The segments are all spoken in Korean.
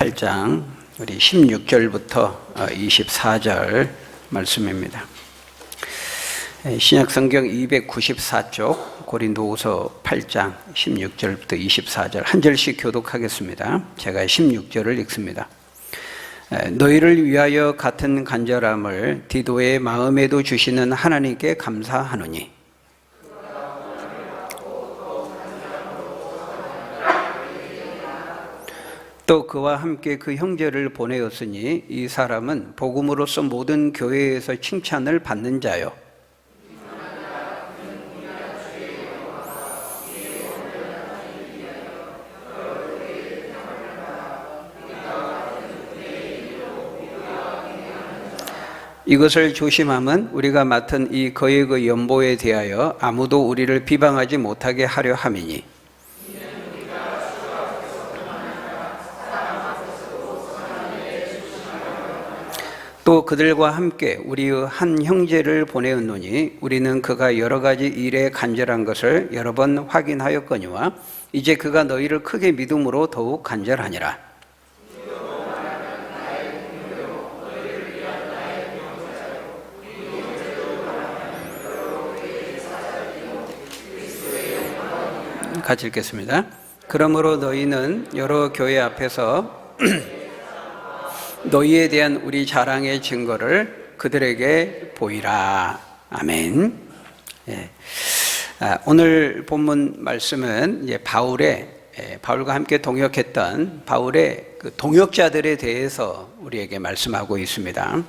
8장 우리 16절부터 24절 말씀입니다. 신약성경 294쪽 고린도후서 8장 16절부터 24절 한 절씩 교독하겠습니다. 제가 16절을 읽습니다. 너희를 위하여 같은 간절함을 디도의 마음에도 주시는 하나님께 감사하노니 또 그와 함께 그 형제를 보내었으니 이 사람은 복음으로서 모든 교회에서 칭찬을 받는 자요 이것을 조심함은 우리가 맡은 이 거액의 연보에 대하여 아무도 우리를 비방하지 못하게 하려 함이니 또 그들과 함께 우리의 한 형제를 보내었노니 우리는 그가 여러 가지 일에 간절한 것을 여러 번 확인하였거니와 이제 그가 너희를 크게 믿음으로 더욱 간절하니라. 같이 읽겠습니다. 그러므로 너희는 여러 교회 앞에서 너희에 대한 우리 자랑의 증거를 그들에게 보이라. 아멘. 예. 오늘 본문 말씀은 이제 바울과 함께 동역했던 바울의 그 동역자들에 대해서 우리에게 말씀하고 있습니다.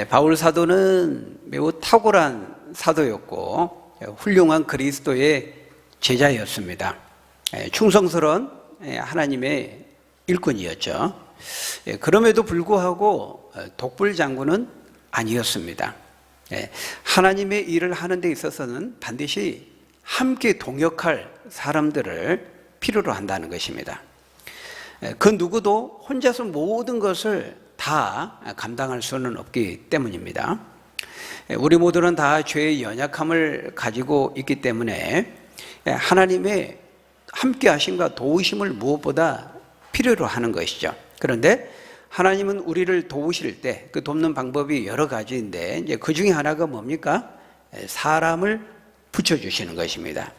바울 사도는 매우 탁월한 사도였고 훌륭한 그리스도의 제자였습니다. 충성스러운 하나님의 일꾼이었죠. 그럼에도 불구하고 독불장군은 아니었습니다. 하나님의 일을 하는 데 있어서는 반드시 함께 동역할 사람들을 필요로 한다는 것입니다. 그 누구도 혼자서 모든 것을 다 감당할 수는 없기 때문입니다. 우리 모두는 다 죄의 연약함을 가지고 있기 때문에 하나님의 함께 하심과 도우심을 무엇보다 필요로 하는 것이죠. 그런데 하나님은 우리를 도우실 때 그 돕는 방법이 여러 가지인데 이제 그 중에 하나가 뭡니까? 사람을 붙여주시는 것입니다.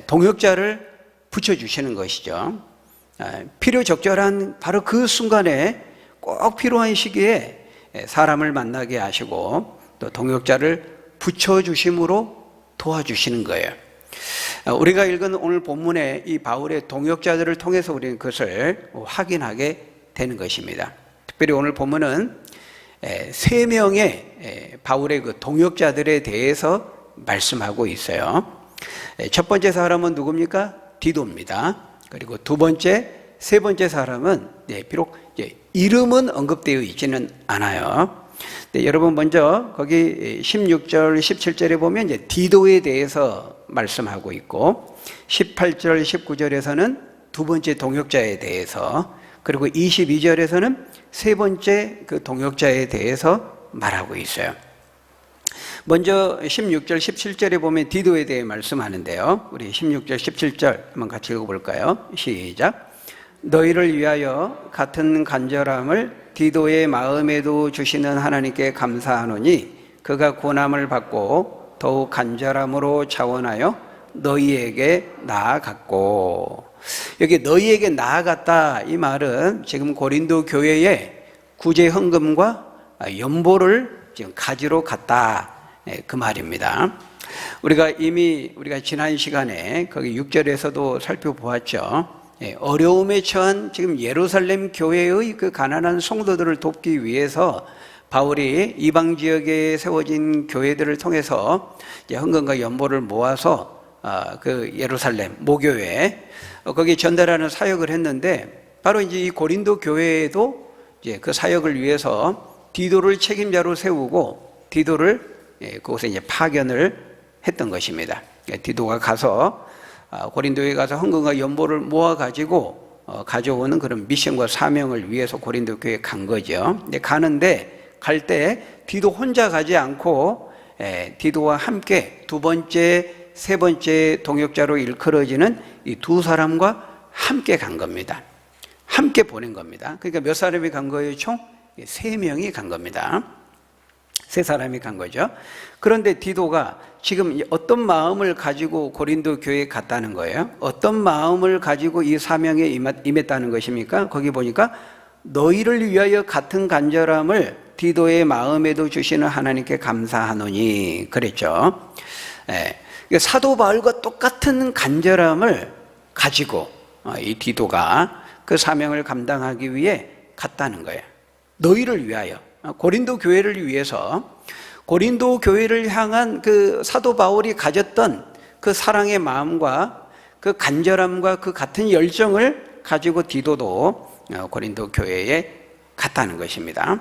동역자를 붙여주시는 것이죠. 필요적절한 바로 그 순간에 꼭 필요한 시기에 사람을 만나게 하시고 또 동역자를 붙여주심으로 도와주시는 거예요. 우리가 읽은 오늘 본문의 이 바울의 동역자들을 통해서 우리는 그것을 확인하게 되는 것입니다. 특별히 오늘 본문은 3명의 바울의 그 동역자들에 대해서 말씀하고 있어요. 첫 번째 사람은 누굽니까? 디도입니다. 그리고 두 번째, 세 번째 사람은 비록 이름은 언급되어 있지는 않아요. 여러분 먼저 거기 16절, 17절에 보면 이제 디도에 대해서 말씀하고 있고 18절, 19절에서는 두 번째 동역자에 대해서 그리고 22절에서는 세 번째 그 동역자에 대해서 말하고 있어요. 먼저 16절, 17절에 보면 디도에 대해 말씀하는데요. 우리 16절, 17절 한번 같이 읽어볼까요? 시작. 너희를 위하여 같은 간절함을 디도의 마음에도 주시는 하나님께 감사하노니 그가 고난을 받고 더욱 간절함으로 자원하여 너희에게 나아갔고 여기 너희에게 나아갔다 이 말은 지금 고린도 교회에 구제 헌금과 연보를 지금 가지러 갔다 그 말입니다. 우리가 지난 시간에 거기 6절에서도 살펴보았죠. 어려움에 처한 지금 예루살렘 교회의 그 가난한 성도들을 돕기 위해서 바울이 이방 지역에 세워진 교회들을 통해서 헌금과 연보를 모아서 그 예루살렘 모교회에 거기 전달하는 사역을 했는데 바로 이제 이 고린도 교회에도 이제 그 사역을 위해서 디도를 책임자로 세우고 디도를 그곳에 이제 파견을 했던 것입니다. 디도가 가서 고린도에 가서 헌금과 연보를 모아가지고 가져오는 그런 미션과 사명을 위해서 고린도 교회에 간 거죠. 근데 갈 때 디도 혼자 가지 않고 디도와 함께 두 번째, 세 번째 동역자로 일컬어지는 이 두 사람과 함께 간 겁니다. 함께 보낸 겁니다. 그러니까 몇 사람이 간 거예요? 총 3명이 간 겁니다. 3사람이 간 거죠. 그런데 디도가 지금 어떤 마음을 가지고 고린도 교회에 갔다는 거예요? 어떤 마음을 가지고 이 사명에 임했다는 것입니까? 거기 보니까 너희를 위하여 같은 간절함을 디도의 마음에도 주시는 하나님께 감사하노니 그랬죠. 사도 바울과 똑같은 간절함을 가지고 이 디도가 그 사명을 감당하기 위해 갔다는 거예요. 너희를 위하여, 고린도 교회를 위해서, 고린도 교회를 향한 그 사도 바울이 가졌던 그 사랑의 마음과 그 간절함과 그 같은 열정을 가지고 디도도 고린도 교회에 갔다는 것입니다.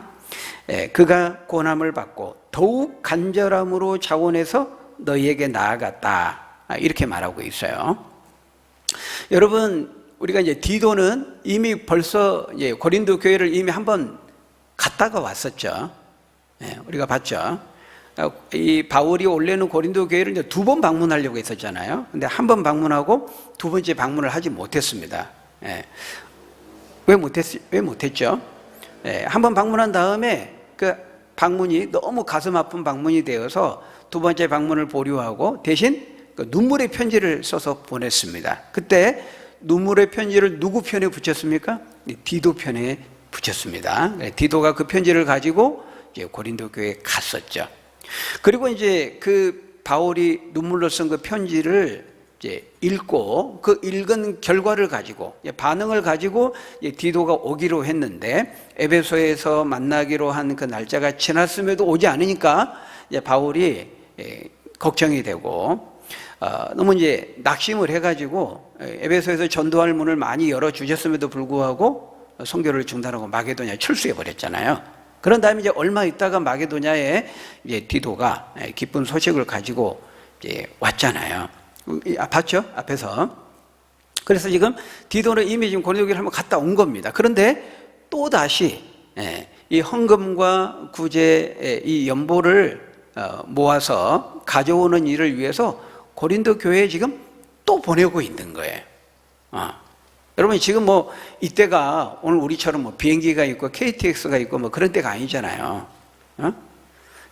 그가 고난을 받고 더욱 간절함으로 자원해서 너희에게 나아갔다, 이렇게 말하고 있어요. 여러분, 우리가 이제 디도는 이미 벌써 이제 고린도 교회를 이미 한번 갔다가 왔었죠. 우리가 봤죠. 이 바울이 원래는 고린도 교회를 이제 2번 방문하려고 했었잖아요. 근데 한 번 방문하고 2번째 방문을 하지 못했습니다. 왜 못했죠? 한 번 방문한 다음에 그 방문이 너무 가슴 아픈 방문이 되어서 2번째 방문을 보류하고 대신 그 눈물의 편지를 써서 보냈습니다. 그때 눈물의 편지를 누구 편에 붙였습니까? 디도 편에 붙였습니다. 디도가 그 편지를 가지고 이제 고린도 교회에 갔었죠. 그리고 이제 그 바울이 눈물로 쓴 그 편지를 이제 읽고 그 읽은 결과를 가지고 반응을 가지고 디도가 오기로 했는데 에베소에서 만나기로 한 그 날짜가 지났음에도 오지 않으니까 이제 바울이 걱정이 되고 너무 이제 낙심을 해가지고 에베소에서 전도할 문을 많이 열어주셨음에도 불구하고 선교를 중단하고 마게도냐에 철수해 버렸잖아요. 그런 다음에 이제 얼마 있다가 마게도냐에 이제 디도가 기쁜 소식을 가지고 이제 왔잖아요. 봤죠? 앞에서. 그래서 지금 디도는 이미 지금 고린도교를 한번 갔다 온 겁니다. 그런데 또 다시 이 헌금과 구제 이 연보를 모아서 가져오는 일을 위해서 고린도 교회에 지금 또 보내고 있는 거예요. 여러분, 지금 뭐 이때가 오늘 우리처럼 뭐 비행기가 있고 KTX가 있고 뭐 그런 때가 아니잖아요.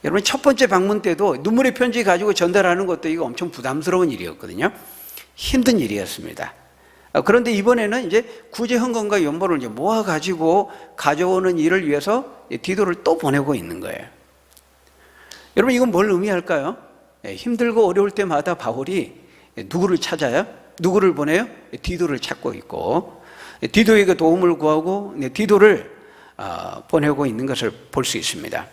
여러분, 첫 번째 방문 때도 눈물의 편지 가지고 전달하는 것도 이거 엄청 부담스러운 일이었거든요. 힘든 일이었습니다. 그런데 이번에는 이제 구제 헌금과 연보를 이제 모아 가지고 가져오는 일을 위해서 디도를 또 보내고 있는 거예요. 여러분, 이건 뭘 의미할까요? 힘들고 어려울 때마다 바울이 누구를 찾아요? 누구를 보내요? 디도를 찾고 있고 디도에게 도움을 구하고 디도를 보내고 있는 것을 볼 수 있습니다.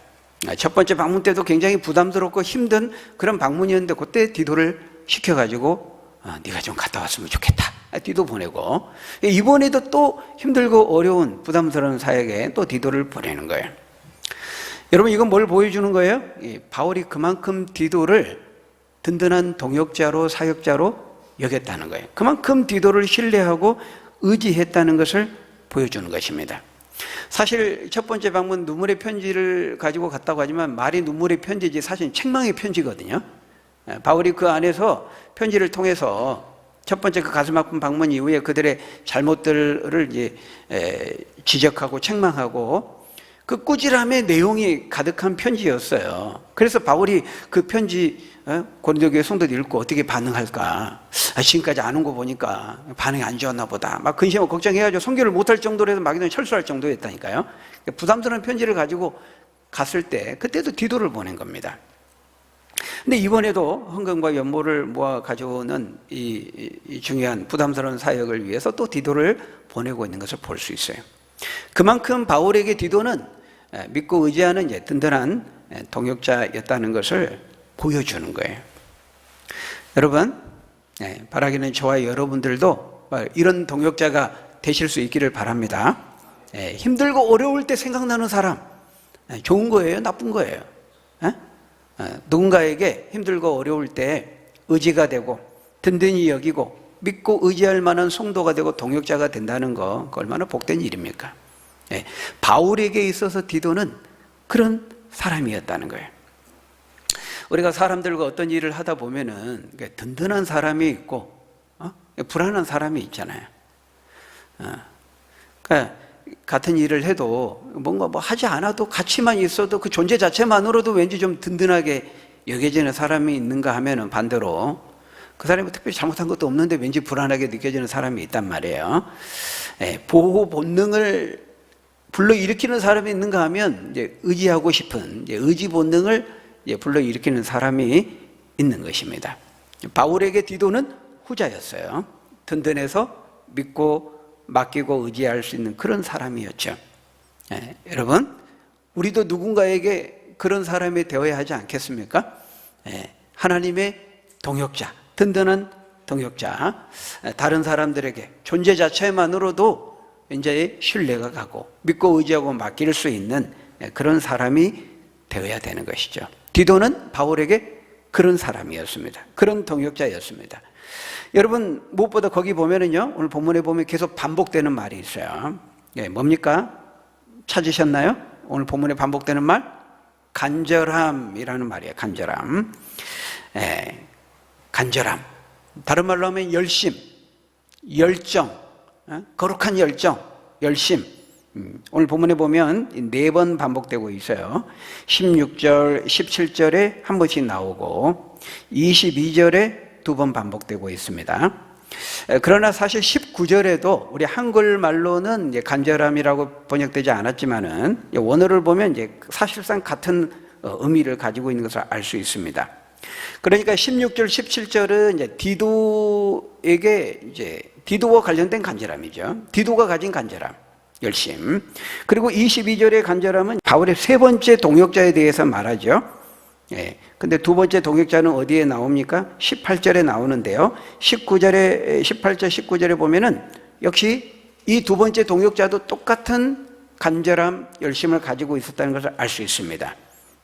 첫 번째 방문 때도 굉장히 부담스럽고 힘든 그런 방문이었는데 그때 디도를 시켜가지고 네가 좀 갔다 왔으면 좋겠다, 디도 보내고 이번에도 또 힘들고 어려운 부담스러운 사역에 또 디도를 보내는 거예요. 여러분, 이건 뭘 보여주는 거예요? 바울이 그만큼 디도를 든든한 동역자로 사역자로 여겼다는 거예요. 그만큼 디도를 신뢰하고 의지했다는 것을 보여주는 것입니다. 사실 첫 번째 방문 눈물의 편지를 가지고 갔다고 하지만 말이 눈물의 편지지 사실 책망의 편지거든요. 바울이 그 안에서 편지를 통해서 첫 번째 그 가슴 아픈 방문 이후에 그들의 잘못들을 이제 지적하고 책망하고 그 꾸지람의 내용이 가득한 편지였어요. 그래서 바울이 그 편지 고린도 교회 성도들 읽고 어떻게 반응할까, 지금까지 안 온 거 보니까 반응이 안 좋았나 보다 막 근심하고 걱정해가지고 선교를 못할 정도로 해서 마게도냐에 철수할 정도였다니까요. 부담스러운 편지를 가지고 갔을 때 그때도 디도를 보낸 겁니다. 근데 이번에도 헌금과 연보를 모아 가져오는 이 중요한 부담스러운 사역을 위해서 또 디도를 보내고 있는 것을 볼 수 있어요. 그만큼 바울에게 디도는 믿고 의지하는 이제 든든한 동역자였다는 것을 보여주는 거예요. 여러분, 바라기는 저와 여러분들도 이런 동역자가 되실 수 있기를 바랍니다. 힘들고 어려울 때 생각나는 사람, 좋은 거예요? 나쁜 거예요? 누군가에게 힘들고 어려울 때 의지가 되고 든든히 여기고 믿고 의지할 만한 성도가 되고 동역자가 된다는 거, 얼마나 복된 일입니까? 바울에게 있어서 디도는 그런 사람이었다는 거예요. 우리가 사람들과 어떤 일을 하다 보면은 든든한 사람이 있고 불안한 사람이 있잖아요. 그러니까 같은 일을 해도 뭔가 뭐 하지 않아도 같이만 있어도 그 존재 자체만으로도 왠지 좀 든든하게 여겨지는 사람이 있는가 하면은 반대로 그 사람이 특별히 잘못한 것도 없는데 왠지 불안하게 느껴지는 사람이 있단 말이에요. 보호 본능을 불러일으키는 사람이 있는가 하면 이제 의지하고 싶은 의지 본능을 불러일으키는 사람이 있는 것입니다. 바울에게 디도는 후자였어요. 든든해서 믿고 맡기고 의지할 수 있는 그런 사람이었죠. 여러분, 우리도 누군가에게 그런 사람이 되어야 하지 않겠습니까? 하나님의 동역자, 든든한 동역자, 다른 사람들에게 존재 자체만으로도 이제 신뢰가 가고 믿고 의지하고 맡길 수 있는 그런 사람이 되어야 되는 것이죠. 디도는 바울에게 그런 사람이었습니다. 그런 동역자였습니다. 여러분, 무엇보다 거기 보면은요, 오늘 본문에 보면 계속 반복되는 말이 있어요. 뭡니까? 찾으셨나요? 오늘 본문에 반복되는 말? 간절함이라는 말이에요. 간절함. 간절함. 다른 말로 하면 열심, 열정, 거룩한 열정, 열심. 오늘 본문에 보면 4번 반복되고 있어요. 16절, 17절에 한 번씩 나오고 22절에 2번 반복되고 있습니다. 그러나 사실 19절에도 우리 한글말로는 이제 간절함이라고 번역되지 않았지만은 원어를 보면 이제 사실상 같은 의미를 가지고 있는 것을 알 수 있습니다. 그러니까 16절, 17절은 이제 디도에게 이제 디도와 관련된 간절함이죠. 디도가 가진 간절함, 열심. 그리고 22절의 간절함은 바울의 3번째 동역자에 대해서 말하죠. 근데 2번째 동역자는 어디에 나옵니까? 18절에 나오는데요. 18절, 19절에 보면은 역시 이 2번째 동역자도 똑같은 간절함, 열심을 가지고 있었다는 것을 알 수 있습니다.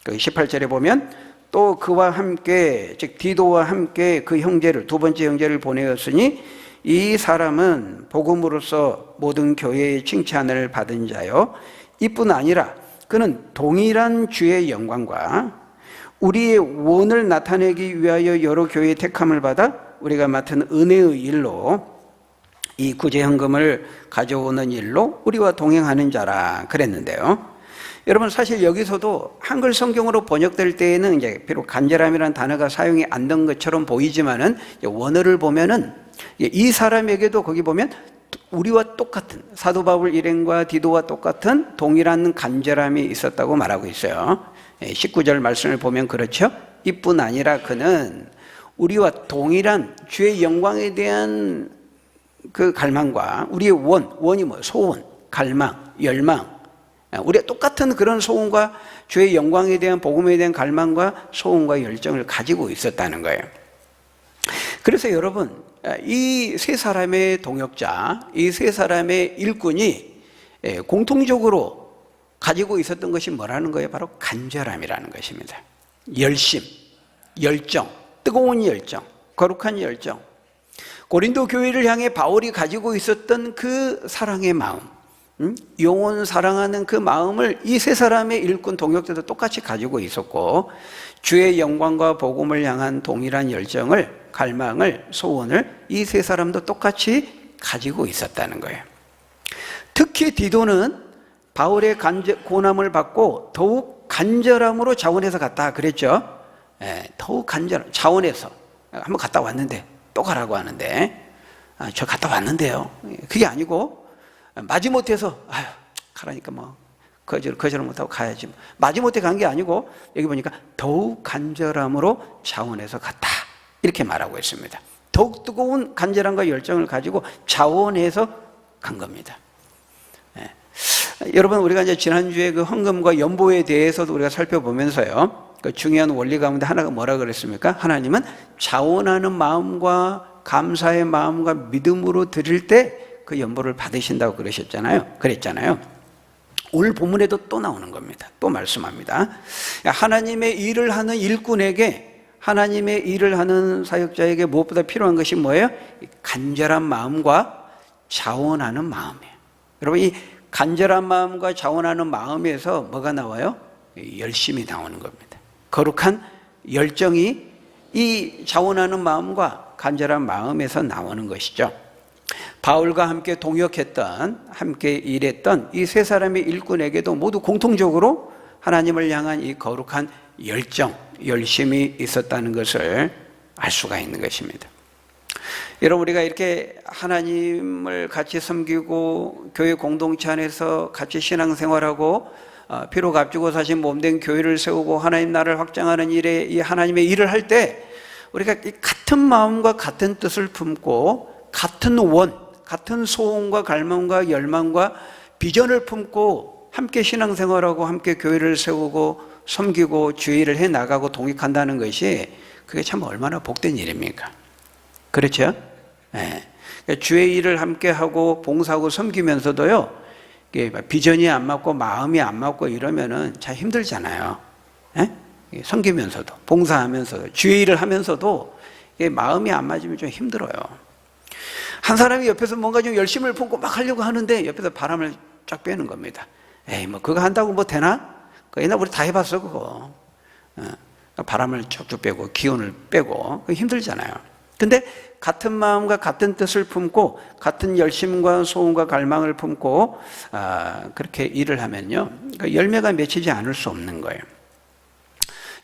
18절에 보면 또 그와 함께, 즉 디도와 함께 그 형제를, 2번째 형제를 보내었으니 이 사람은 복음으로써 모든 교회의 칭찬을 받은 자요, 이뿐 아니라 그는 동일한 주의 영광과 우리의 원을 나타내기 위하여 여러 교회의 택함을 받아 우리가 맡은 은혜의 일로 이 구제헌금을 가져오는 일로 우리와 동행하는 자라 그랬는데요. 여러분, 사실 여기서도 한글 성경으로 번역될 때에는 이제 비록 간절함이라는 단어가 사용이 안 된 것처럼 보이지만은 원어를 보면은 이 사람에게도 거기 보면 우리와 똑같은, 사도 바울 일행과 디도와 똑같은 동일한 간절함이 있었다고 말하고 있어요. 19절 말씀을 보면 그렇죠. 이뿐 아니라 그는 우리와 동일한 주의 영광에 대한 그 갈망과 우리의 원이 뭐 소원, 갈망, 열망, 우리가 똑같은 그런 소원과 주의 영광에 대한 복음에 대한 갈망과 소원과 열정을 가지고 있었다는 거예요. 그래서 여러분, 이 3사람의 동역자, 이 3사람의 일꾼이 공통적으로 가지고 있었던 것이 뭐라는 거예요? 바로 간절함이라는 것입니다. 열심, 열정, 뜨거운 열정, 거룩한 열정. 고린도 교회를 향해 바울이 가지고 있었던 그 사랑의 마음, 영혼 사랑하는 그 마음을 이 3사람의 일꾼 동역자도 똑같이 가지고 있었고, 주의 영광과 복음을 향한 동일한 열정을, 갈망을, 소원을 이 3사람도 똑같이 가지고 있었다는 거예요. 특히 디도는 바울의 고난을 받고 더욱 간절함으로 자원해서 갔다 그랬죠. 더욱 간절함, 자원해서 한번 갔다 왔는데 또 가라고 하는데, 저 갔다 왔는데요, 그게 아니고 마지못해서 가라니까 뭐 거절 못하고 가야지, 마지못해 간 게 아니고 여기 보니까 더욱 간절함으로 자원해서 갔다 이렇게 말하고 있습니다. 더욱 뜨거운 간절함과 열정을 가지고 자원해서 간 겁니다. 여러분, 우리가 이제 지난주에 그 헌금과 연보에 대해서도 우리가 살펴보면서요, 그 중요한 원리 가운데 하나가 뭐라 그랬습니까? 하나님은 자원하는 마음과 감사의 마음과 믿음으로 드릴 때 그 연보를 받으신다고 그랬잖아요. 오늘 본문에도 또 나오는 겁니다. 또 말씀합니다. 하나님의 일을 하는 일꾼에게, 하나님의 일을 하는 사역자에게 무엇보다 필요한 것이 뭐예요? 간절한 마음과 자원하는 마음이에요. 여러분, 이 간절한 마음과 자원하는 마음에서 뭐가 나와요? 열심이 나오는 겁니다. 거룩한 열정이 이 자원하는 마음과 간절한 마음에서 나오는 것이죠. 바울과 함께 동역했던, 함께 일했던 이 세 사람의 일꾼에게도 모두 공통적으로 하나님을 향한 이 거룩한 열정, 열심이 있었다는 것을 알 수가 있는 것입니다. 여러분, 우리가 이렇게 하나님을 같이 섬기고 교회 공동체 안에서 같이 신앙생활하고 비록 앞주고 사신 몸된 교회를 세우고 하나님 나라를 확장하는 일에 이 하나님의 일을 할 때 우리가 같은 마음과 같은 뜻을 품고 같은 원, 같은 소원과 갈망과 열망과 비전을 품고 함께 신앙생활하고 함께 교회를 세우고 섬기고 주의 일을 해나가고 동역한다는 것이 그게 참 얼마나 복된 일입니까? 그렇죠? 네. 주의 일을 함께 하고 봉사하고 섬기면서도요, 비전이 안 맞고 마음이 안 맞고 이러면은 참 힘들잖아요. 네? 섬기면서도 봉사하면서도 주의 일을 하면서도 마음이 안 맞으면 좀 힘들어요. 한 사람이 옆에서 뭔가 좀 열심을 품고 막 하려고 하는데 옆에서 바람을 쫙 빼는 겁니다. 에이, 뭐 그거 한다고 뭐 되나? 옛날 우리 다 해봤어 그거. 바람을 쭉쭉 빼고 기운을 빼고 그거 힘들잖아요. 근데 같은 마음과 같은 뜻을 품고 같은 열심과 소원과 갈망을 품고 그렇게 일을 하면요, 열매가 맺히지 않을 수 없는 거예요.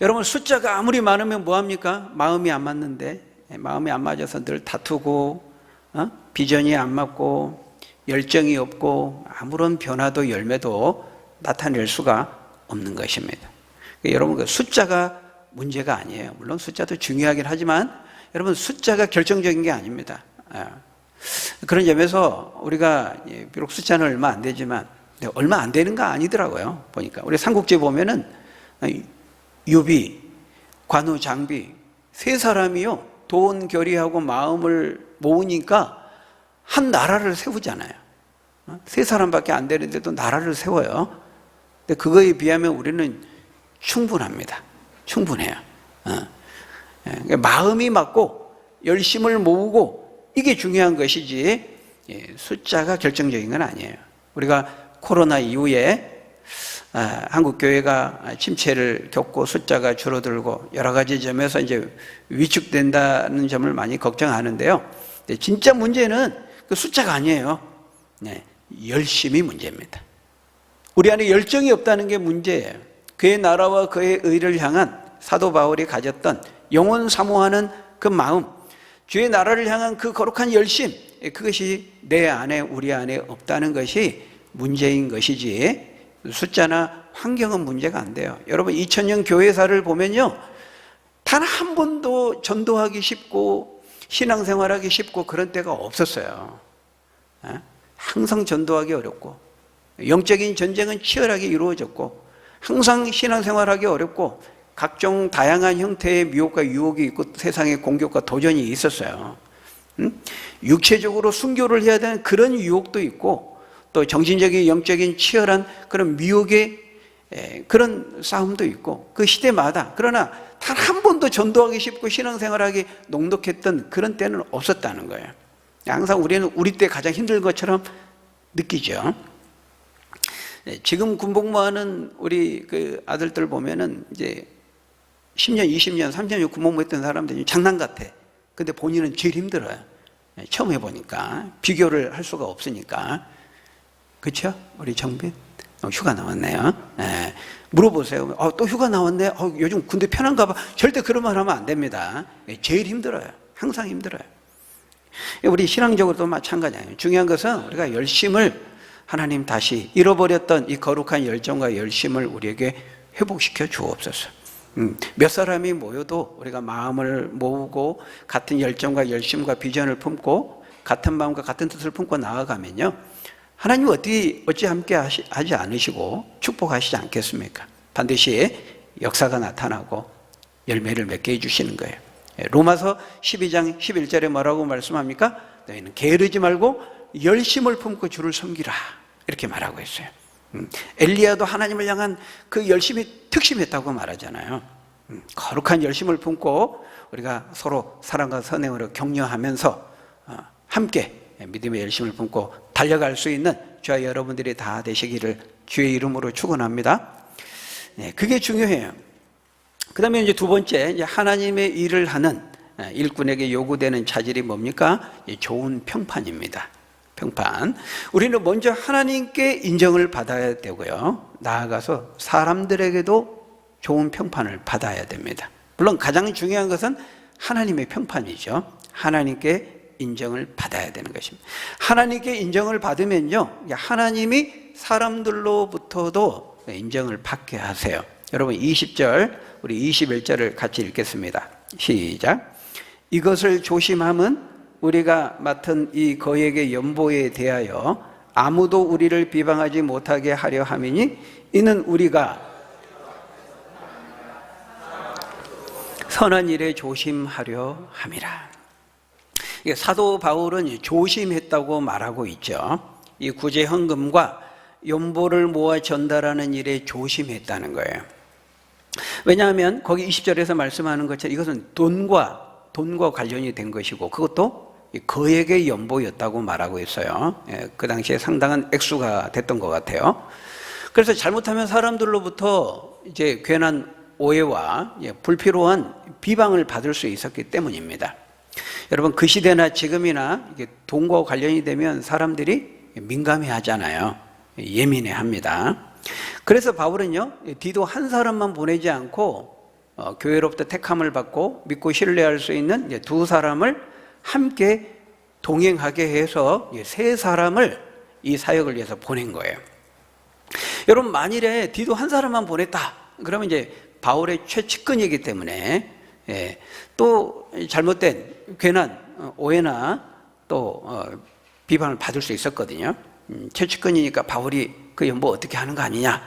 여러분, 숫자가 아무리 많으면 뭐합니까? 마음이 안 맞는데, 마음이 안 맞아서 늘 다투고 비전이 안 맞고 열정이 없고 아무런 변화도 열매도 나타낼 수가 없는 것입니다. 여러분, 그 숫자가 문제가 아니에요. 물론 숫자도 중요하긴 하지만 여러분, 숫자가 결정적인 게 아닙니다. 그런 점에서 우리가 비록 숫자는 얼마 안 되지만 얼마 안 되는 거 아니더라고요. 보니까 우리 삼국지 보면은 유비, 관우, 장비 세 사람이요, 돈 결의하고 마음을 모으니까 한 나라를 세우잖아요. 세 사람밖에 안 되는데도 나라를 세워요. 근데 그거에 비하면 우리는 충분합니다. 충분해요. 마음이 맞고 열심을 모으고 이게 중요한 것이지 숫자가 결정적인 건 아니에요. 우리가 코로나 이후에 한국 교회가 침체를 겪고 숫자가 줄어들고 여러 가지 점에서 이제 위축된다는 점을 많이 걱정하는데요. 진짜 문제는 그 숫자가 아니에요. 열심이 문제입니다. 우리 안에 열정이 없다는 게 문제예요. 그의 나라와 그의 의를 향한 사도 바울이 가졌던 영원 사모하는 그 마음, 주의 나라를 향한 그 거룩한 열심, 그것이 내 안에, 우리 안에 없다는 것이 문제인 것이지 숫자나 환경은 문제가 안 돼요. 여러분, 2000년 교회사를 보면요, 단 한 번도 전도하기 쉽고 신앙생활하기 쉽고 그런 때가 없었어요. 항상 전도하기 어렵고 영적인 전쟁은 치열하게 이루어졌고 항상 신앙생활하기 어렵고 각종 다양한 형태의 미혹과 유혹이 있고 세상의 공격과 도전이 있었어요. 육체적으로 순교를 해야 되는 그런 유혹도 있고 또 정신적인 영적인 치열한 그런 미혹의 그런 싸움도 있고 그 시대마다, 그러나 단 한 번도 전도하기 쉽고 신앙생활하기 녹록했던 그런 때는 없었다는 거예요. 항상 우리는 우리 때 가장 힘든 것처럼 느끼죠. 지금 군복무하는 우리 그 아들들 보면은 이제 10년, 20년, 30년 군복무 했던 사람들이 장난 같아. 근데 본인은 제일 힘들어요. 처음 해보니까. 비교를 할 수가 없으니까. 그렇죠? 우리 정빈? 휴가 나왔네요. 물어보세요. 또 휴가 나왔네? 요즘 군대 편한가 봐. 절대 그런 말 하면 안 됩니다. 제일 힘들어요. 항상 힘들어요. 우리 신앙적으로도 마찬가지예요. 중요한 것은 우리가 열심을 하나님 다시 잃어버렸던 이 거룩한 열정과 열심을 우리에게 회복시켜 주옵소서. 몇 사람이 모여도 우리가 마음을 모으고 같은 열정과 열심과 비전을 품고 같은 마음과 같은 뜻을 품고 나아가면요, 하나님은 어찌 함께 하지 않으시고 축복하시지 않겠습니까? 반드시 역사가 나타나고 열매를 맺게 해주시는 거예요. 로마서 12장 11절에 뭐라고 말씀합니까? 너희는 게으르지 말고 열심을 품고 주를 섬기라, 이렇게 말하고 있어요. 엘리야도 하나님을 향한 그 열심이 특심했다고 말하잖아요. 거룩한 열심을 품고 우리가 서로 사랑과 선행으로 격려하면서 함께 믿음의 열심을 품고 달려갈 수 있는 저와 여러분들이 다 되시기를 주의 이름으로 축원합니다. 그게 중요해요. 그 다음에 이제 두 번째, 이제 하나님의 일을 하는 일꾼에게 요구되는 자질이 뭡니까? 좋은 평판입니다. 평판. 우리는 먼저 하나님께 인정을 받아야 되고요. 나아가서 사람들에게도 좋은 평판을 받아야 됩니다. 물론 가장 중요한 것은 하나님의 평판이죠. 하나님께 인정을 받아야 되는 것입니다. 하나님께 인정을 받으면요, 하나님이 사람들로부터도 인정을 받게 하세요. 여러분 20절, 우리 21절을 같이 읽겠습니다. 시작. 이것을 조심함은 우리가 맡은 이 거액의 연보에 대하여 아무도 우리를 비방하지 못하게 하려 함이니 이는 우리가 선한 일에 조심하려 함이라. 사도 바울은 조심했다고 말하고 있죠. 이 구제 헌금과 연보를 모아 전달하는 일에 조심했다는 거예요. 왜냐하면 거기 20절에서 말씀하는 것처럼 이것은 돈과 관련이 된 것이고 그것도 거액의 연보였다고 말하고 있어요. 그 당시에 상당한 액수가 됐던 것 같아요. 그래서 잘못하면 사람들로부터 이제 괜한 오해와 불필요한 비방을 받을 수 있었기 때문입니다. 여러분 그 시대나 지금이나 이게 돈과 관련이 되면 사람들이 민감해 하잖아요. 예민해 합니다. 그래서 바울은요, 디도 한 사람만 보내지 않고 교회로부터 택함을 받고 믿고 신뢰할 수 있는 두 사람을 함께 동행하게 해서 세 사람을 이 사역을 위해서 보낸 거예요. 여러분 만일에 디도 한 사람만 보냈다 그러면 이제 바울의 최측근이기 때문에 또 잘못된 괜한 오해나 또 비방을 받을 수 있었거든요. 최측근이니까 바울이 그 연보 어떻게 하는 거 아니냐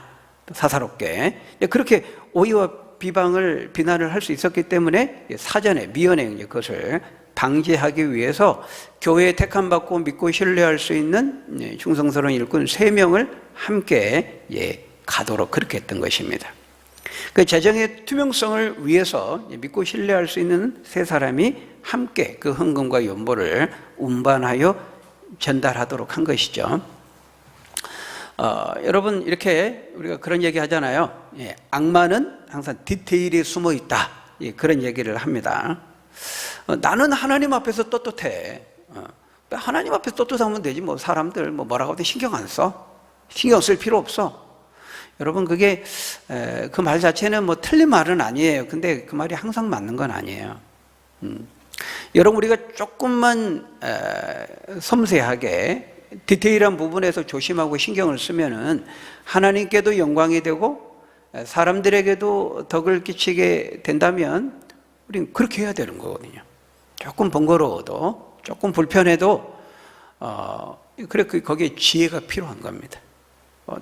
사사롭게 그렇게 오해와 비난을 할 수 있었기 때문에 사전에 미연에 그것을 방지하기 위해서 교회에 택함받고 믿고 신뢰할 수 있는 충성스러운 일꾼 3명을 함께 가도록 그렇게 했던 것입니다. 그 재정의 투명성을 위해서 믿고 신뢰할 수 있는 3사람이 함께 그 헌금과 연보를 운반하여 전달하도록 한 것이죠. 여러분 이렇게 우리가 그런 얘기 하잖아요. 악마는 항상 디테일에 숨어 있다. 그런 얘기를 합니다. 나는 하나님 앞에서 떳떳해. 하나님 앞에서 떳떳하면 되지 뭐 사람들 뭐라고 해도 신경 안 써. 신경 쓸 필요 없어. 여러분 그게 그 말 자체는 뭐 틀린 말은 아니에요. 근데 그 말이 항상 맞는 건 아니에요. 여러분 우리가 조금만 섬세하게 디테일한 부분에서 조심하고 신경을 쓰면은 하나님께도 영광이 되고 사람들에게도 덕을 끼치게 된다면 우리는 그렇게 해야 되는 거거든요. 조금 번거로워도 조금 불편해도 그래 거기에 지혜가 필요한 겁니다.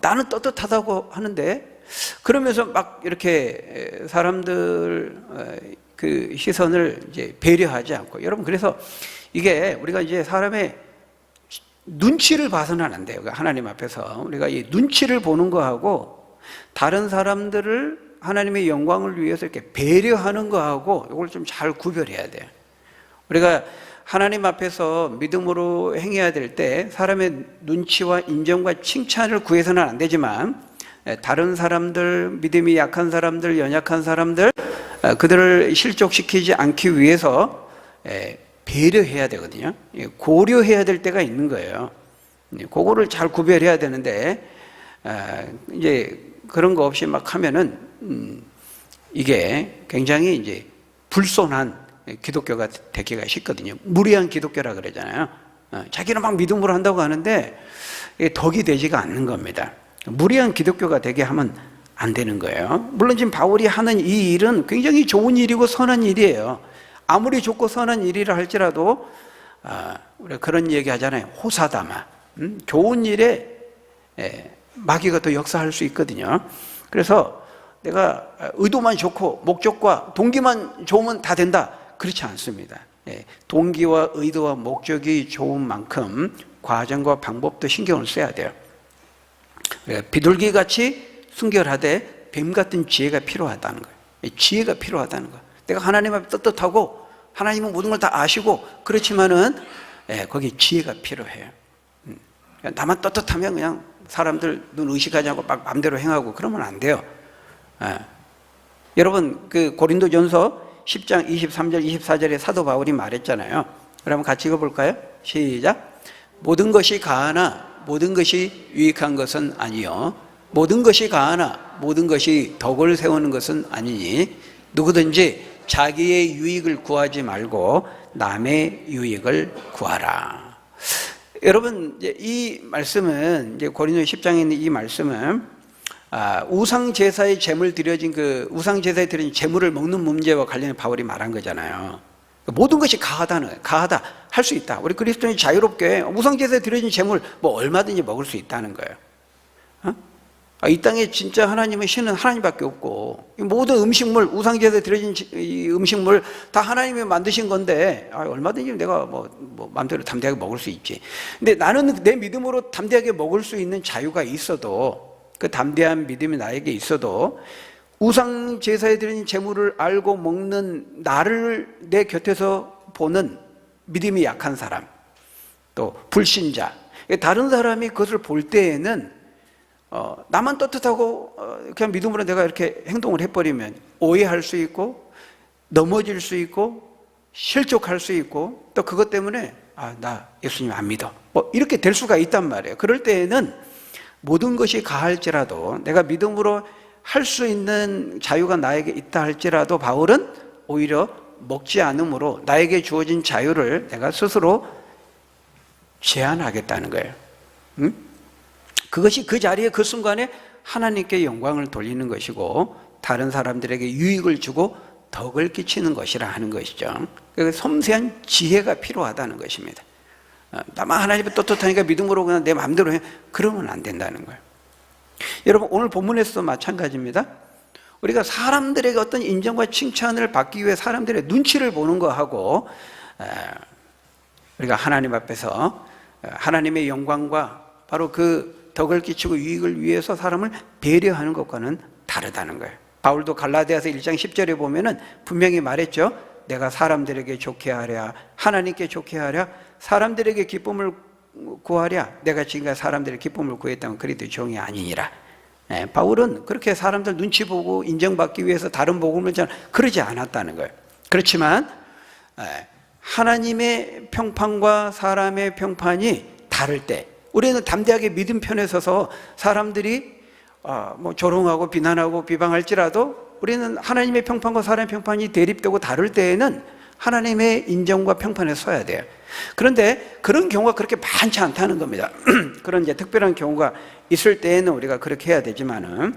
나는 떳떳하다고 하는데 그러면서 막 이렇게 사람들 그 시선을 이제 배려하지 않고 여러분 그래서 이게 우리가 이제 사람의 눈치를 봐서는 안 돼요. 하나님 앞에서 우리가 이 눈치를 보는 거하고 다른 사람들을 하나님의 영광을 위해서 이렇게 배려하는 거하고 이걸 좀 잘 구별해야 돼요. 우리가 하나님 앞에서 믿음으로 행해야 될 때 사람의 눈치와 인정과 칭찬을 구해서는 안 되지만 다른 사람들, 믿음이 약한 사람들, 연약한 사람들 그들을 실족시키지 않기 위해서 배려해야 되거든요. 고려해야 될 때가 있는 거예요. 그거를 잘 구별해야 되는데 이제 그런 거 없이 막 하면은 이게 굉장히 이제 불손한 기독교가 되기가 쉽거든요. 무리한 기독교라 그러잖아요. 자기는 막 믿음으로 한다고 하는데 덕이 되지가 않는 겁니다. 무리한 기독교가 되게 하면 안 되는 거예요. 물론 지금 바울이 하는 이 일은 굉장히 좋은 일이고 선한 일이에요. 아무리 좋고 선한 일이라 할지라도 우리가 그런 얘기 하잖아요. 호사다마. 좋은 일에 마귀가 또 역사할 수 있거든요. 그래서 내가 의도만 좋고 목적과 동기만 좋으면 다 된다. 그렇지 않습니다. 동기와 의도와 목적이 좋은 만큼 과정과 방법도 신경을 써야 돼요. 비둘기같이 순결하되 뱀같은 지혜가 필요하다는 거예요. 지혜가 필요하다는 거예요. 내가 하나님 앞에 떳떳하고 하나님은 모든 걸 다 아시고 그렇지만은 거기에 지혜가 필요해요. 나만 떳떳하면 그냥 사람들 눈 의식하지 않고 막 마음대로 행하고 그러면 안 돼요. 여러분 그 고린도전서 10장 23절 24절에 사도 바울이 말했잖아요. 그러면 같이 읽어볼까요? 시작. 모든 것이 가하나 모든 것이 유익한 것은 아니요 모든 것이 가하나 모든 것이 덕을 세우는 것은 아니니 누구든지 자기의 유익을 구하지 말고 남의 유익을 구하라. 여러분, 이 말씀은 이제 고린도 10장에 있는 이 말씀은 우상 제사에 제물 드려진 그 우상 제사에 드려진 제물을 먹는 문제와 관련해 바울이 말한 거잖아요. 모든 것이 가하다 할 수 있다. 우리 그리스도인이 자유롭게 우상 제사에 드려진 제물 뭐 얼마든지 먹을 수 있다는 거예요. 이 땅에 진짜 하나님의 신은 하나님밖에 없고 모든 음식물, 우상 제사에 드려진 이 음식물 다 하나님이 만드신 건데 얼마든지 내가 뭐 마음대로 담대하게 먹을 수 있지. 근데 나는 내 믿음으로 담대하게 먹을 수 있는 자유가 있어도 그 담대한 믿음이 나에게 있어도 우상 제사에 드린 제물을 알고 먹는 나를 내 곁에서 보는 믿음이 약한 사람, 또 불신자, 다른 사람이 그것을 볼 때에는 나만 떳떳하고 그냥 믿음으로 내가 이렇게 행동을 해버리면 오해할 수 있고 넘어질 수 있고 실족할 수 있고 또 그것 때문에 나 예수님 안 믿어 이렇게 될 수가 있단 말이에요. 그럴 때에는 모든 것이 가할지라도 내가 믿음으로 할 수 있는 자유가 나에게 있다 할지라도 바울은 오히려 먹지 않으므로 나에게 주어진 자유를 내가 스스로 제한하겠다는 거예요. 그것이 그 자리에 그 순간에 하나님께 영광을 돌리는 것이고 다른 사람들에게 유익을 주고 덕을 끼치는 것이라 하는 것이죠. 그래서 섬세한 지혜가 필요하다는 것입니다. 나만 하나님의 떳떳하니까 믿음으로 그냥 내 마음대로 해. 그러면 안 된다는 거예요. 여러분, 오늘 본문에서도 마찬가지입니다. 우리가 사람들에게 어떤 인정과 칭찬을 받기 위해 사람들의 눈치를 보는 거하고 우리가 하나님 앞에서 하나님의 영광과 바로 그 덕을 끼치고 유익을 위해서 사람을 배려하는 것과는 다르다는 거예요. 바울도 갈라디아서 1장 10절에 보면은 분명히 말했죠. 내가 사람들에게 좋게 하랴, 하나님께 좋게 하랴, 사람들에게 기쁨을 구하랴, 내가 지금까지 사람들의 기쁨을 구했다면 그리스도의 종이 아니니라. 바울은 그렇게 사람들 눈치 보고 인정받기 위해서 다른 복음을 그러지 않았다는 거예요. 그렇지만 하나님의 평판과 사람의 평판이 다를 때 우리는 담대하게 믿음 편에 서서 사람들이 조롱하고 비난하고 비방할지라도 우리는 하나님의 평판과 사람의 평판이 대립되고 다를 때에는 하나님의 인정과 평판에 서야 돼요. 그런데 그런 경우가 그렇게 많지 않다는 겁니다. 그런 이제 특별한 경우가 있을 때에는 우리가 그렇게 해야 되지만은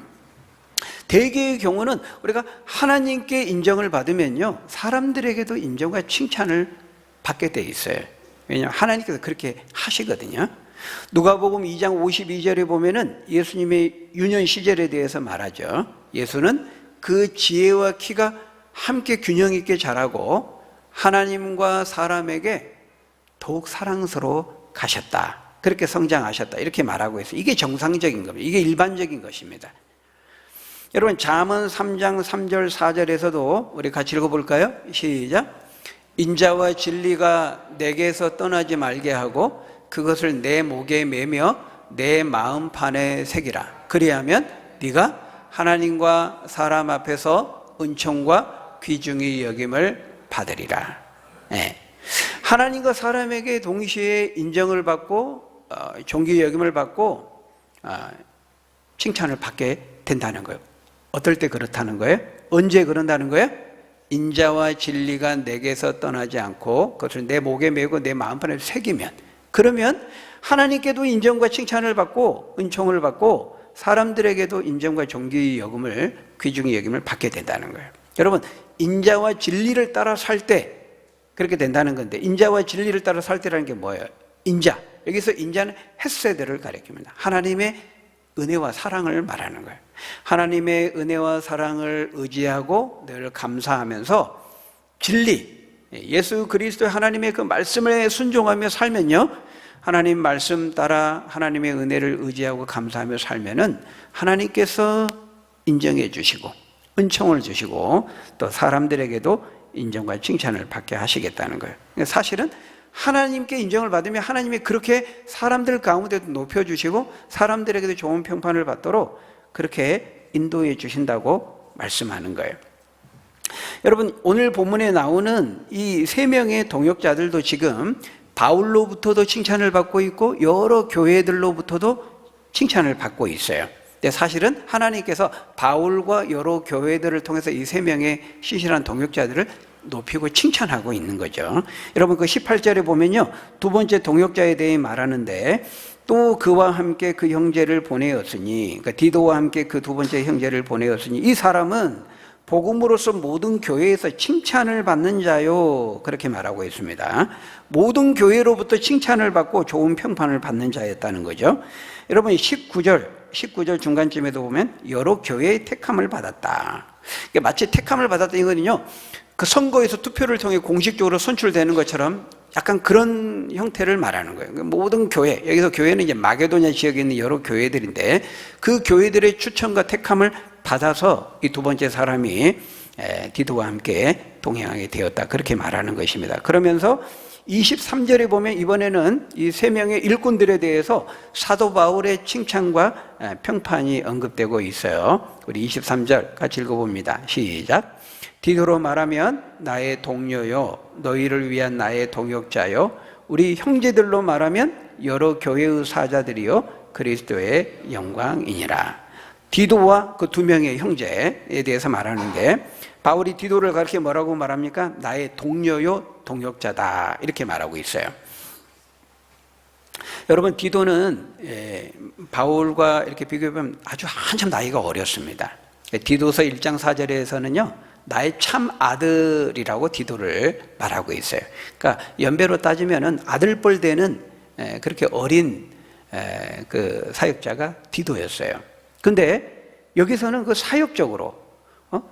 대개의 경우는 우리가 하나님께 인정을 받으면요 사람들에게도 인정과 칭찬을 받게 돼 있어요. 왜냐하면 하나님께서 그렇게 하시거든요. 누가복음 2장 52절에 보면은 예수님의 유년 시절에 대해서 말하죠. 예수는 그 지혜와 키가 함께 균형 있게 자라고 하나님과 사람에게 더욱 사랑스러워 가셨다. 그렇게 성장하셨다. 이렇게 말하고 있어요. 이게 정상적인 겁니다. 이게 일반적인 것입니다. 여러분, 잠언 3장 3절 4절에서도 우리 같이 읽어볼까요? 시작. 인자와 진리가 내게서 떠나지 말게 하고 그것을 내 목에 매며 내 마음판에 새기라. 그리하면 네가 하나님과 사람 앞에서 은총과 귀중히 여김을 받으리라. 하나님과 사람에게 동시에 인정을 받고 존귀 여김을 받고 칭찬을 받게 된다는 거예요. 어떨 때 그렇다는 거예요? 언제 그런다는 거예요? 인자와 진리가 내게서 떠나지 않고 그것을 내 목에 메고 내 마음판에 새기면, 그러면 하나님께도 인정과 칭찬을 받고 은총을 받고 사람들에게도 인정과 존귀 여김을 귀중히 여김을 받게 된다는 거예요. 여러분, 인자와 진리를 따라 살 때 그렇게 된다는 건데, 인자와 진리를 따라 살 때라는 게 뭐예요? 인자, 여기서 인자는 헤세드를 가리킵니다. 하나님의 은혜와 사랑을 말하는 거예요. 하나님의 은혜와 사랑을 의지하고 늘 감사하면서 진리, 예수 그리스도의 하나님의 그 말씀에 순종하며 살면요, 하나님 말씀 따라 하나님의 은혜를 의지하고 감사하며 살면은 하나님께서 인정해 주시고 은총을 주시고 또 사람들에게도 인정과 칭찬을 받게 하시겠다는 거예요. 사실은 하나님께 인정을 받으면 하나님이 그렇게 사람들 가운데도 높여주시고 사람들에게도 좋은 평판을 받도록 그렇게 인도해 주신다고 말씀하는 거예요. 여러분, 오늘 본문에 나오는 이 3명의 동역자들도 지금 바울로부터도 칭찬을 받고 있고 여러 교회들로부터도 칭찬을 받고 있어요. 근데 사실은 하나님께서 바울과 여러 교회들을 통해서 이 세 명의 신실한 동역자들을 높이고 칭찬하고 있는 거죠. 여러분 그 18절에 보면요, 두 번째 동역자에 대해 말하는데 또 그와 함께 그 형제를 보내었으니, 그러니까 디도와 함께 그 두 번째 형제를 보내었으니 이 사람은 복음으로서 모든 교회에서 칭찬을 받는 자요, 그렇게 말하고 있습니다. 모든 교회로부터 칭찬을 받고 좋은 평판을 받는 자였다는 거죠. 여러분 19절 중간쯤에도 보면 여러 교회의 택함을 받았다. 마치 택함을 받았다 이거는요, 그 선거에서 투표를 통해 공식적으로 선출되는 것처럼 약간 그런 형태를 말하는 거예요. 모든 교회, 여기서 교회는 이제 마게도냐 지역에 있는 여러 교회들인데 그 교회들의 추천과 택함을 받아서 이 두 번째 사람이 디도와 함께 동행하게 되었다, 그렇게 말하는 것입니다. 그러면서 23절에 보면 이번에는 이 세 명의 일꾼들에 대해서 사도 바울의 칭찬과 평판이 언급되고 있어요. 우리 23절 같이 읽어봅니다. 시작. 디도로 말하면 나의 동료요, 너희를 위한 나의 동역자요, 우리 형제들로 말하면 여러 교회의 사자들이요, 그리스도의 영광이니라. 디도와 그 두 명의 형제에 대해서 말하는데 바울이 디도를 그렇게 뭐라고 말합니까? 나의 동료요, 동역자다, 이렇게 말하고 있어요. 여러분 디도는 바울과 이렇게 비교해보면 아주 한참 나이가 어렸습니다. 디도서 1장 4절에서는요 나의 참 아들이라고 디도를 말하고 있어요. 그러니까 연배로 따지면은 아들뻘 되는 그렇게 어린 그 사역자가 디도였어요. 근데 여기서는 그 사역적으로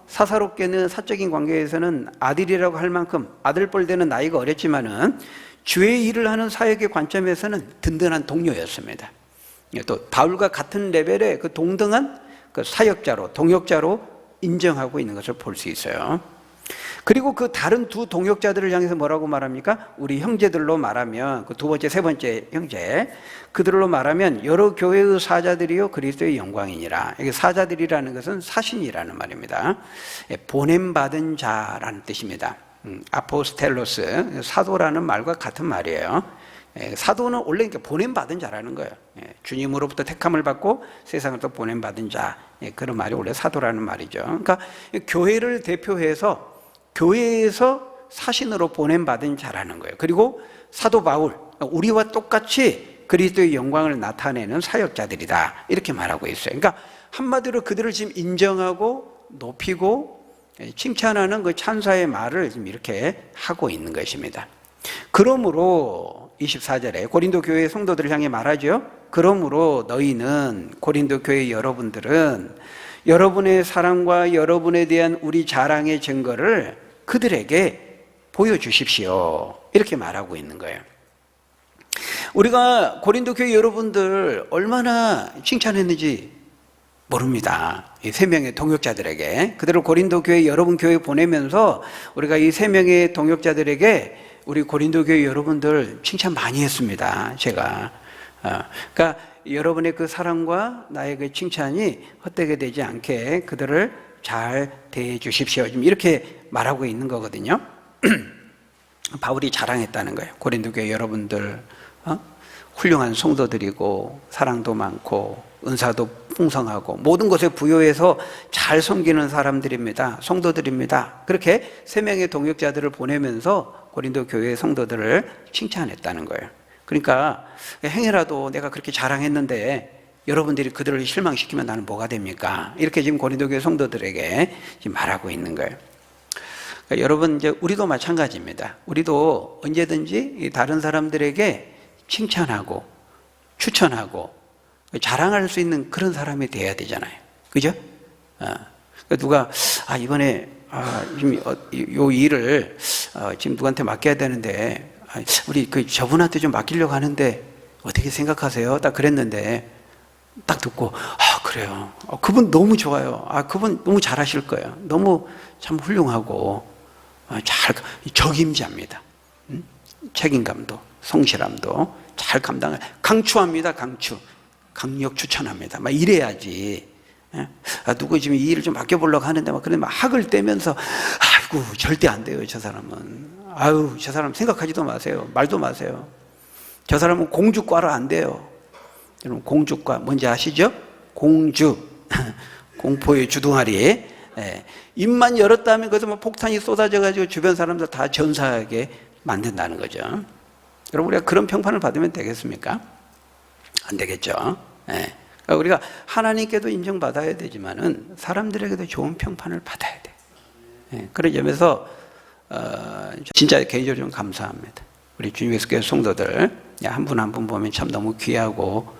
사사롭게는 사적인 관계에서는 아들이라고 할 만큼 아들뻘 되는 나이가 어렸지만은 주의 일을 하는 사역의 관점에서는 든든한 동료였습니다. 또 바울과 같은 레벨의 그 동등한 그 사역자로, 동역자로 인정하고 있는 것을 볼 수 있어요. 그리고 그 다른 두 동역자들을 향해서 뭐라고 말합니까? 우리 형제들로 말하면 그 두 번째, 세 번째 형제, 그들로 말하면 여러 교회의 사자들이요 그리스도의 영광이니라. 이게 사자들이라는 것은 사신이라는 말입니다. 보냄받은 자라는 뜻입니다. 아포스텔로스, 사도라는 말과 같은 말이에요. 사도는 원래 보냄받은 자라는 거예요. 주님으로부터 택함을 받고 세상을 또 보냄받은 자, 그런 말이 원래 사도라는 말이죠. 그러니까 교회를 대표해서 교회에서 사신으로 보냄받은 자라는 거예요. 그리고 사도 바울, 우리와 똑같이 그리스도의 영광을 나타내는 사역자들이다, 이렇게 말하고 있어요. 그러니까 한마디로 그들을 지금 인정하고 높이고 칭찬하는 그 찬사의 말을 지금 이렇게 하고 있는 것입니다. 그러므로 24절에 고린도 교회 성도들을 향해 말하죠. 그러므로 너희는, 고린도 교회 여러분들은 여러분의 사랑과 여러분에 대한 우리 자랑의 증거를 그들에게 보여주십시오, 이렇게 말하고 있는 거예요. 우리가 고린도 교회 여러분들 얼마나 칭찬했는지 모릅니다. 이 세 명의 동역자들에게, 그들을 고린도 교회 여러분 교회에 보내면서 우리가 이 세 명의 동역자들에게 우리 고린도 교회 여러분들 칭찬 많이 했습니다. 제가 그러니까 여러분의 그 사랑과 나의 그 칭찬이 헛되게 되지 않게 그들을 잘 대해 주십시오, 지금 이렇게 말하고 있는 거거든요. 바울이 자랑했다는 거예요. 고린도 교회 여러분들 훌륭한 성도들이고 사랑도 많고 은사도 풍성하고 모든 것에 부요해서 잘 섬기는 사람들입니다, 성도들입니다. 그렇게 세 명의 동역자들을 보내면서 고린도 교회의 성도들을 칭찬했다는 거예요. 그러니까 행여라도 내가 그렇게 자랑했는데 여러분들이 그들을 실망시키면 나는 뭐가 됩니까? 이렇게 지금 고린도 교회 성도들에게 지금 말하고 있는 거예요. 그러니까 여러분, 이제 우리도 마찬가지입니다. 우리도 언제든지 다른 사람들에게 칭찬하고 추천하고 자랑할 수 있는 그런 사람이 돼야 되잖아요. 그죠? 누가 이번에 지금 요 일을 지금 누구한테 맡겨야 되는데 우리 그 저분한테 좀 맡기려고 하는데 어떻게 생각하세요? 딱 그랬는데 딱 듣고 그래요. 그분 너무 좋아요. 그분 너무 잘하실 거예요. 너무 참 훌륭하고 잘 적임자입니다. 책임감도 성실함도 잘 감당을 강추합니다. 강력 추천합니다. 막 이래야지. 누구 지금 이 일을 좀 맡겨보려고 하는데 막 그런데 막 학을 떼면서 아이고 절대 안 돼요, 저 사람은. 아유, 저 사람 생각하지도 마세요. 말도 마세요. 저 사람은 공주과로 안 돼요. 여러분, 공주과 뭔지 아시죠? 공주. 공포의 주둥아리. 예. 입만 열었다면 거기서 뭐 폭탄이 쏟아져가지고 주변 사람들 다 전사하게 만든다는 거죠. 여러분, 우리가 그런 평판을 받으면 되겠습니까? 안 되겠죠. 예. 그러니까 우리가 하나님께도 인정받아야 되지만은 사람들에게도 좋은 평판을 받아야 돼. 예. 그런 점에서 진짜 개인적으로 좀 감사합니다. 우리 주님께서 교회 성도들 한 분 한 분 보면 참 너무 귀하고,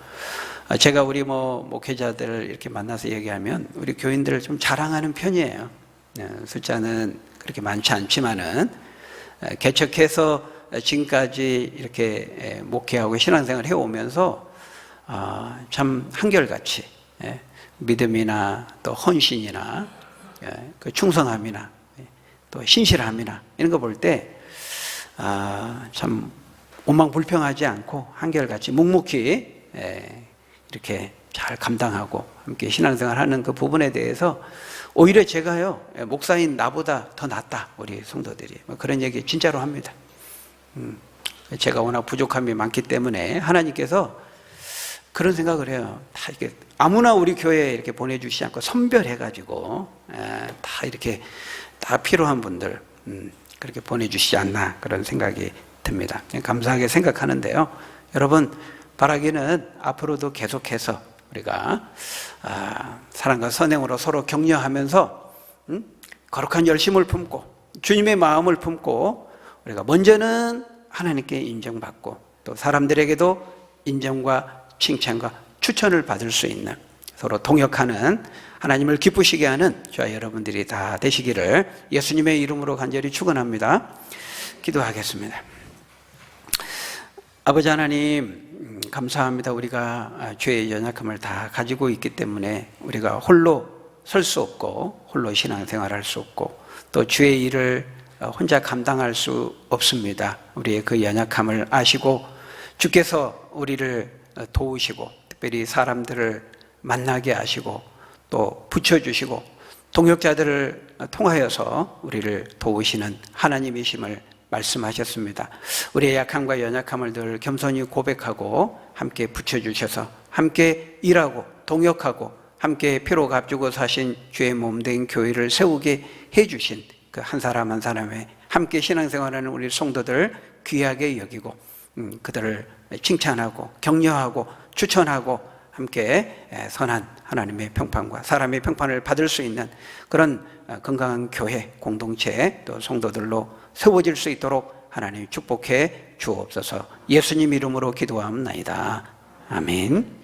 제가 우리 목회자들을 이렇게 만나서 얘기하면 우리 교인들을 좀 자랑하는 편이에요. 숫자는 그렇게 많지 않지만은 개척해서 지금까지 이렇게 목회하고 신앙생활을 해오면서 참 한결같이 믿음이나 또 헌신이나 그 충성함이나 또 신실함이나 이런 거 볼 때 참 원망불평하지 않고 한결같이 묵묵히 이렇게 잘 감당하고 함께 신앙생활하는 그 부분에 대해서 오히려 제가요, 목사인 나보다 더 낫다, 우리 성도들이 그런 얘기 진짜로 합니다. 제가 워낙 부족함이 많기 때문에 하나님께서 그런 생각을 해요. 다 이렇게 아무나 우리 교회에 이렇게 보내주시지 않고 선별해가지고 다 이렇게 다 필요한 분들 그렇게 보내주시지 않나, 그런 생각이 듭니다. 감사하게 생각하는데요. 여러분, 바라기는 앞으로도 계속해서 우리가 사랑과 선행으로 서로 격려하면서 거룩한 열심을 품고 주님의 마음을 품고 우리가 먼저는 하나님께 인정받고 또 사람들에게도 인정과 칭찬과 추천을 받을 수 있는, 서로 동역하는, 하나님을 기쁘시게 하는 저와 여러분들이 다 되시기를 예수님의 이름으로 간절히 축원합니다. 기도하겠습니다. 아버지 하나님, 감사합니다. 우리가 죄의 연약함을 다 가지고 있기 때문에 우리가 홀로 설 수 없고 홀로 신앙생활할 수 없고 또 주의 일을 혼자 감당할 수 없습니다. 우리의 그 연약함을 아시고 주께서 우리를 도우시고 특별히 사람들을 만나게 하시고 또 붙여주시고 동역자들을 통하여서 우리를 도우시는 하나님이심을 말씀하셨습니다. 우리의 약함과 연약함을 늘 겸손히 고백하고 함께 붙여주셔서 함께 일하고 동역하고 함께 피로 값주고 사신 주의 몸된 교회를 세우게 해주신 그 한 사람 한 사람의 함께 신앙생활하는 우리 성도들 귀하게 여기고 그들을 칭찬하고 격려하고 추천하고 함께 선한 하나님의 평판과 사람의 평판을 받을 수 있는 그런 건강한 교회 공동체 또 성도들로 세워질 수 있도록 하나님 축복해 주옵소서. 예수님 이름으로 기도하옵나이다. 아멘.